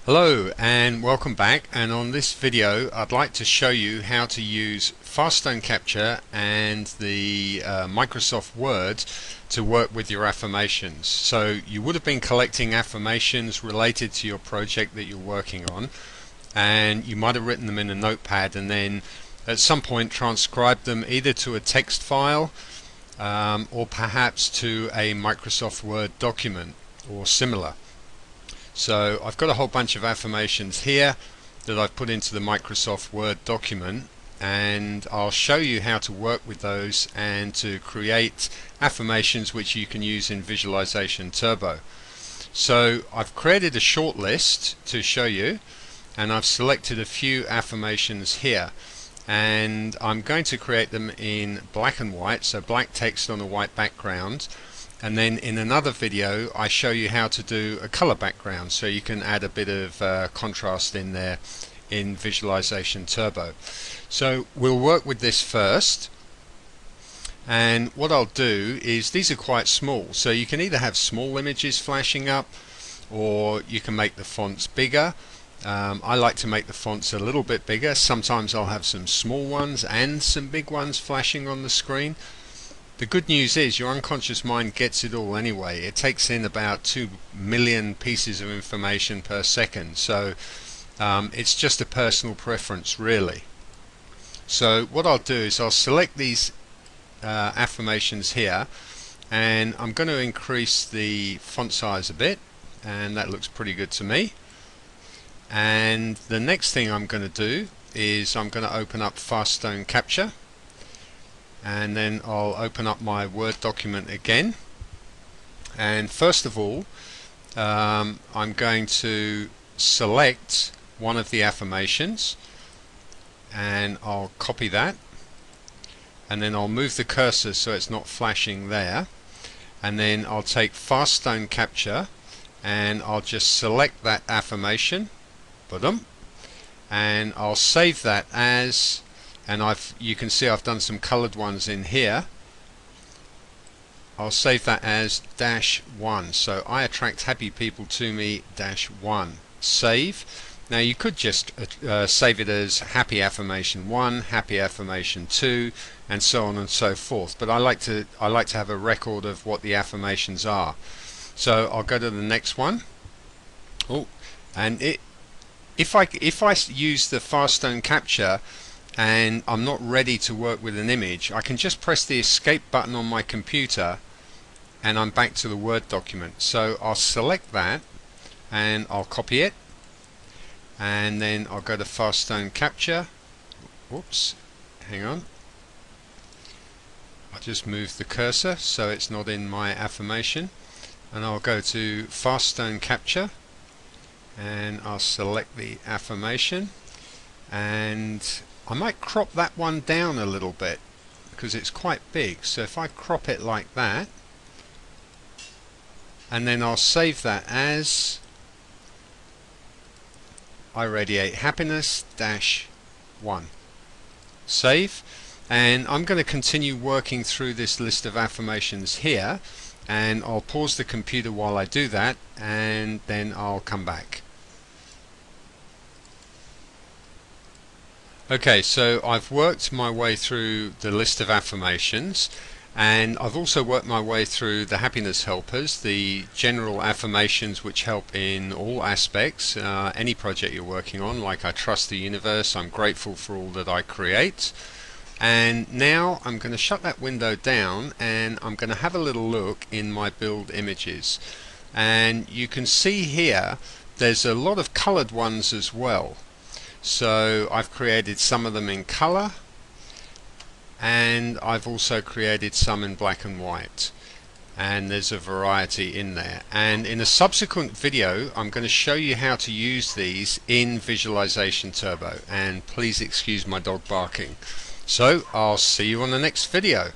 Hello and welcome back, and on this video I'd like to show you how to use Fast Stone Capture and the Microsoft Word to work with your affirmations. So you would have been collecting affirmations related to your project that you're working on, and you might have written them in a notepad and then at some point transcribed them either to a text file or perhaps to a Microsoft Word document or similar. So I've got a whole bunch of affirmations here that I've put into the Microsoft Word document, and I'll show you how to work with those and to create affirmations which you can use in Visualization Turbo. So I've created a short list to show you, and I've selected a few affirmations here, and I'm going to create them in black and white, so black text on a white background. And then in another video I show you how to do a color background, so you can add a bit of contrast in there in Visualization Turbo. So we'll work with this first, and what I'll do is, these are quite small, so you can either have small images flashing up or you can make the fonts bigger. I like to make the fonts a little bit bigger. Sometimes I'll have some small ones and some big ones flashing on the screen. The good news is your unconscious mind gets it all anyway. It takes in about 2 million pieces of information per second, so it's just a personal preference really. So what I'll do is I'll select these affirmations here, and I'm going to increase the font size a bit, and that looks pretty good to me. And the next thing I'm going to do is I'm going to open up Fast Stone Capture, and then I'll open up my Word document again, and first of all I'm going to select one of the affirmations, and I'll copy that, and then I'll move the cursor so it's not flashing there, and then I'll take Fast Stone Capture and I'll just select that affirmation, and I'll save that as, and you can see I've done some colored ones in here. I'll save that as -1. So I attract happy people to me -1. Save. Now you could just save it as happy affirmation 1, happy affirmation 2, and so on and so forth. But I like to have a record of what the affirmations are. So I'll go to the next one. Oh, and if I use the Fast Stone Capture and I'm not ready to work with an image, I can just press the escape button on my computer and I'm back to the Word document. So I'll select that and I'll copy it, and then I'll go to Fast Stone Capture. Whoops, hang on. I'll just move the cursor so it's not in my affirmation, and I'll go to Fast Stone Capture and I'll select the affirmation, and I might crop that one down a little bit because it's quite big. So if I crop it like that, and then I'll save that as I radiate happiness -1. Save, and I'm going to continue working through this list of affirmations here, and I'll pause the computer while I do that, and then I'll come back. Okay, so I've worked my way through the list of affirmations, and I've also worked my way through the happiness helpers, the general affirmations which help in all aspects, any project you're working on, like I trust the universe, I'm grateful for all that I create. And now I'm going to shut that window down, and I'm going to have a little look in my build images, and you can see here there's a lot of colored ones as well. So I've created some of them in color, and I've also created some in black and white, and there's a variety in there. And in a subsequent video I'm going to show you how to use these in Visualization Turbo, and please excuse my dog barking. So I'll see you on the next video.